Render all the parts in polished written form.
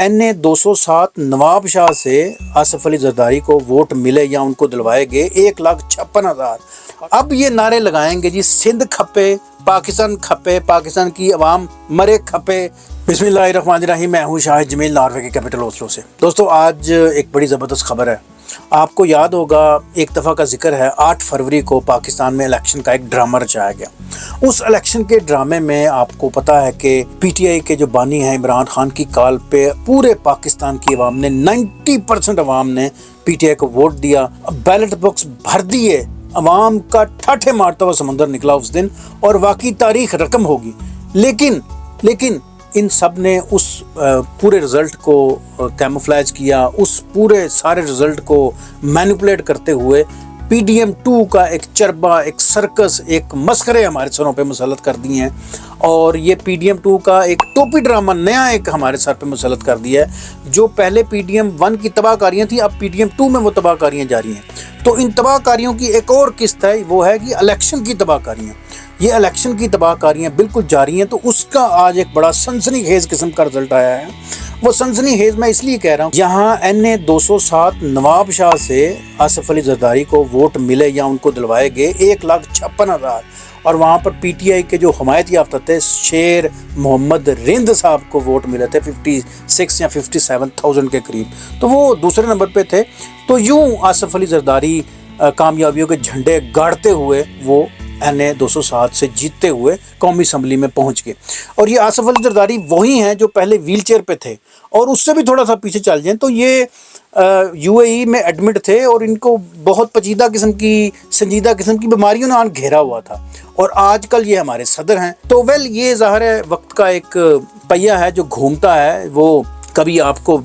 NA-207 Nawab Shah से आसिफ अली जरदारी को vote मिले या उनको दिलवाए गए 1,56,000। अब ये नारे लगाएंगे जी, सिंध खपे, पाकिस्तान की अवाम मरे खपे। बिस्मिल्लाहिर्रहमानिर्रहीम। मैं हूँ शाहिद जमील, नॉर्वे के कैपिटल ओस्लो से। दोस्तों, आज एक बड़ी ज़बरदस्त खबर है। आपको याद होगा, एक दफ़ा का जिक्र है, 8 फरवरी को पाकिस्तान में इलेक्शन का एक ड्रामा रचाया गया। उस इलेक्शन के ड्रामे में आपको पता है कि PTI के जो बानी हैं इमरान खान की कॉल पे पूरे पाकिस्तान की अवाम ने 90% अवाम ने PTI को वोट दिया, बैलेट बॉक्स भर दिए। अवाम का ठाठे मारता हुआ समंदर निकला उस दिन, और वाकई तारीख रकम होगी। लेकिन इन सब ने उस पूरे रिज़ल्ट को कैमोफ्लेज किया, उस पूरे सारे रिज़ल्ट को मैनिपुलेट करते हुए PDM-2 का एक चरबा, एक सर्कस, एक मस्खरे हमारे सरों पे मुसल्लत कर दिए हैं। और ये PDM-2 का एक टोपी ड्रामा नया एक हमारे सर पे मुसल्लत कर दिया है। जो पहले PDM-1 की तबाहकारियाँ थी, अब PDM-2 में वो तबाहकारियाँ जारी हैं। तो इन तबाहकारियों की एक और किस्त है, वो है कि इलेक्शन की तबाहकारियाँ। ये इलेक्शन की तबाहकारियाँ बिल्कुल जारी हैं। तो उसका आज एक बड़ा सनसनीखेज किस्म का रिजल्ट आया है। वो सनसनीखेज मैं इसलिए कह रहा हूँ, यहाँ NA-207 नवाब शाह से आसिफ अली जरदारी को वोट मिले या उनको दिलवाए गए 1,56,000। और वहाँ पर PTI के जो हमायत याफ्ता थे शेर मोहम्मद रिंद साहब को वोट मिले थे 56 या 57,000 के करीब। तो वो दूसरे नंबर पे थे। तो यूँ आसिफ अली जरदारी कामयाबियों के झंडे गाड़ते हुए वो NA-207 से जीतते हुए कौमी असम्बली में पहुंच गए। और ये आसिफ अली जरदारी वही हैं जो पहले व्हील चेयर पे थे, और उससे भी थोड़ा सा पीछे चल जाएं तो ये UAE में एडमिट थे, और इनको बहुत संजीदा किस्म की बीमारियों ने घेरा हुआ था। और आजकल ये हमारे सदर हैं। तो ये ज़ाहिर है वक्त का एक पहिया है जो घूमता है। वो कभी आपको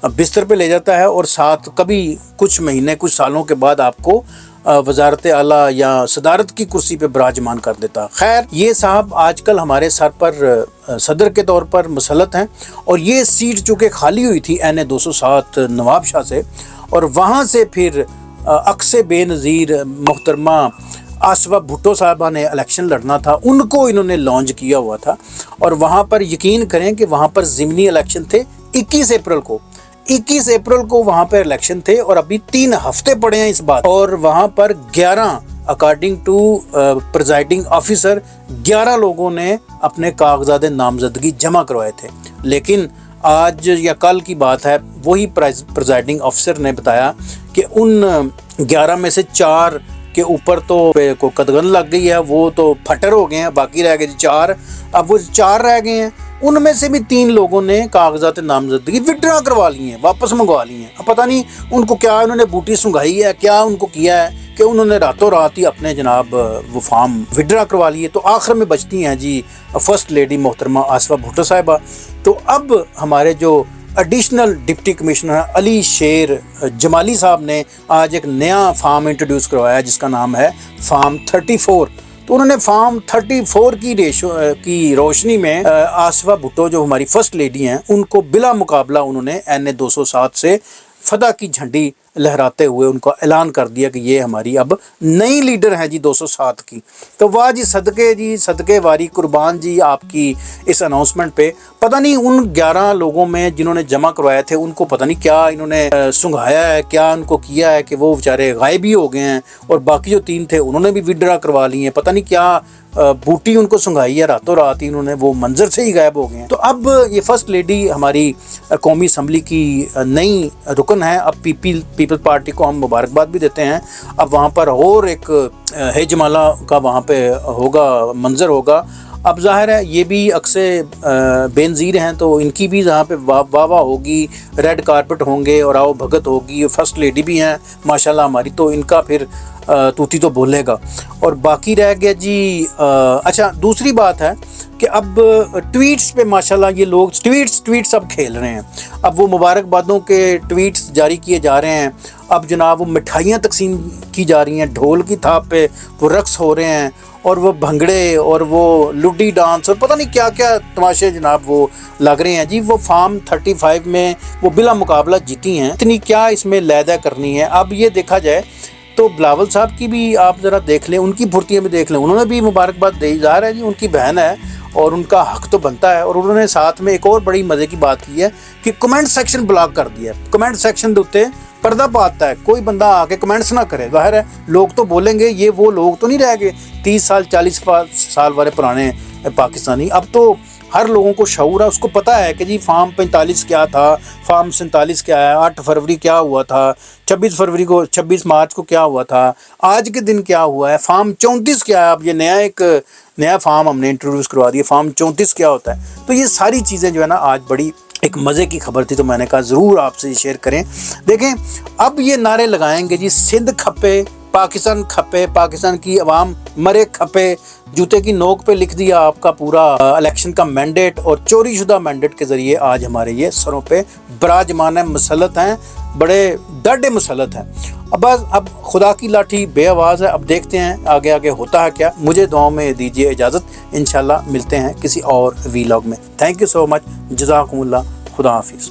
बिस्तर पे ले जाता है, और साथ कभी कुछ महीने कुछ सालों के बाद आपको वजारत आला या सदारत की कुर्सी पे विराजमान कर देता। खैर, ये साहब आजकल हमारे सर पर सदर के तौर पर मुसल्लत हैं, और ये सीट चूँकि खाली हुई थी NA-207 नवाब शाह से, और वहाँ से फिर अक्से बेनज़ीर मोहतरमा आसवा भुट्टो साहबा ने इलेक्शन लड़ना था, उनको इन्होंने लॉन्च किया हुआ था। और वहाँ पर यकीन करें कि वहाँ पर ज़िमनी इलेक्शन थे 21 अप्रैल को वहाँ पर इलेक्शन थे, और अभी 3 हफ्ते पड़े हैं इस बात। और वहाँ पर 11 अकॉर्डिंग टू प्रिजाइडिंग ऑफिसर 11 लोगों ने अपने कागजात नामजदगी जमा करवाए थे। लेकिन आज या कल की बात है, वही प्रिजाइडिंग ऑफिसर ने बताया कि उन 11 में से 4 के ऊपर तो को कदगन लग गई है, वो तो फटर हो गए हैं। बाकी रह गए 4। अब वो 4 रह गए हैं, उनमें से भी 3 लोगों ने कागजात नामजदगी विड्रा करवा ली हैं, वापस मंगवा ली हैं। अब पता नहीं उनको क्या उन्होंने बूटी सुंघाई है, क्या उनको किया है कि उन्होंने रातों रात ही अपने जनाब वो फॉर्म विड्रा करवा लिए। तो आखिर में बचती हैं जी फर्स्ट लेडी मोहतरमा आसवा भुट्टो साहिबा। तो अब हमारे जो एडिशनल डिप्टी कमिश्नर अली शेर जमाली साहब ने आज एक नया फार्म इंट्रोड्यूस करवाया जिसका नाम है फार्म 34। तो उन्होंने फार्म 34 की रोशनी में आसवा भुट्टो जो हमारी फर्स्ट लेडी हैं, उनको बिला मुकाबला उन्होंने NA-207 से फतह की झंडी लहराते हुए उनका ऐलान कर दिया कि ये हमारी अब नई लीडर हैं जी 207 की। तो वाह जी, सदके वारी कुर्बान जी आपकी इस अनाउंसमेंट पे। पता नहीं उन 11 लोगों में जिन्होंने जमा करवाए थे उनको पता नहीं क्या इन्होंने सुंघाया है, क्या उनको किया है कि वो बेचारे गायब ही हो गए हैं, और बाकी जो 3 थे उन्होंने भी विड्रा करवा लिए हैं। पता नहीं क्या बूटी उनको सुंघाई है, रातों रात ही उन्होंने वो मंजर से ही गायब हो गए हैं। तो अब ये फर्स्ट लेडी हमारी कौमी असम्बली की नई रुकन है। अब पीपल पार्टी को हम मुबारकबाद भी देते हैं। अब वहाँ पर और एक हेजमाला का वहाँ पे होगा, मंजर होगा। अब ज़ाहिर है ये भी अक्से बेनज़ीर हैं, तो इनकी भी यहाँ पे वाह होगी, रेड कारपेट होंगे और आओ भगत होगी। फर्स्ट लेडी भी हैं माशाल्लाह हमारी, तो इनका फिर तूती तो बोलेगा। और बाकी रह गया जी अच्छा, दूसरी बात है कि अब ट्वीट्स पे माशाल्लाह ये लोग ट्वीट्स अब खेल रहे हैं। अब वो मुबारकबादों के ट्वीट्स जारी किए जा रहे हैं। अब जनाब वो मिठाइयाँ तकसीम की जा रही हैं, ढोल की थाप पे वो रक्स हो रहे हैं, और वो भंगड़े और वो लुड्डी डांस और पता नहीं क्या क्या तमाशे जनाब वो लग रहे हैं जी। वो फार्म 35 में वो बिला मुकाबला जीती हैं, इतनी क्या इसमें लैदा करनी है। अब ये देखा जाए तो बिलावल साहब की भी आप ज़रा देख लें, उनकी फुर्तियाँ भी देख लें, उन्होंने भी मुबारकबाद दी जा रहा है जी, उनकी बहन है اور ان کا حق تو بنتا ہے. اور انہوں نے ساتھ میں ایک اور بڑی مزے کی بات کی ہے کہ کمنٹ سیکشن بلاک کر دیا ہے. کمنٹ سیکشن دوتے پردہ پاتا ہے, کوئی بندہ آ کے کمنٹس نہ کرے. ظاہر ہے لوگ تو بولیں گے, یہ وہ لوگ تو نہیں رہ گئے 30 سال 40 سال والے پرانے پاکستانی. اب تو ہر لوگوں کو شعور ہے, اس کو پتہ ہے کہ جی فارم 45 کیا تھا, فارم 47 کیا ہے, 8 فروری کیا ہوا تھا, 26 مارچ کو کیا ہوا تھا, آج کے دن کیا ہوا ہے, فارم 34 کیا ہے. اب یہ نیا فارم ہم نے انٹروڈیوس کروا دیا, فارم 34 کیا ہوتا ہے. تو یہ ساری چیزیں جو ہے نا آج بڑی ایک مزے کی خبر تھی, تو میں نے کہا ضرور آپ سے شیئر کریں. دیکھیں اب یہ نعرے لگائیں گے جی, سندھ کھپے, پاکستان کھپے, پاکستان کی عوام مرے کھپے. جوتے کی نوک پہ لکھ دیا آپ کا پورا الیکشن کا مینڈیٹ, اور چوری شدہ مینڈیٹ کے ذریعے آج ہمارے یہ سروں پہ براجمان ہیں, مسلط ہیں, بڑے ڈاڈے مسلط ہیں. اب خدا کی لاٹھی بے آواز ہے. اب دیکھتے ہیں آگے آگے ہوتا ہے کیا. مجھے دعاؤں میں دیجیے اجازت, انشاءاللہ ملتے ہیں کسی اور ویلاگ میں. تھینک یو سو مچ, جزاکم اللہ, خدا حافظ.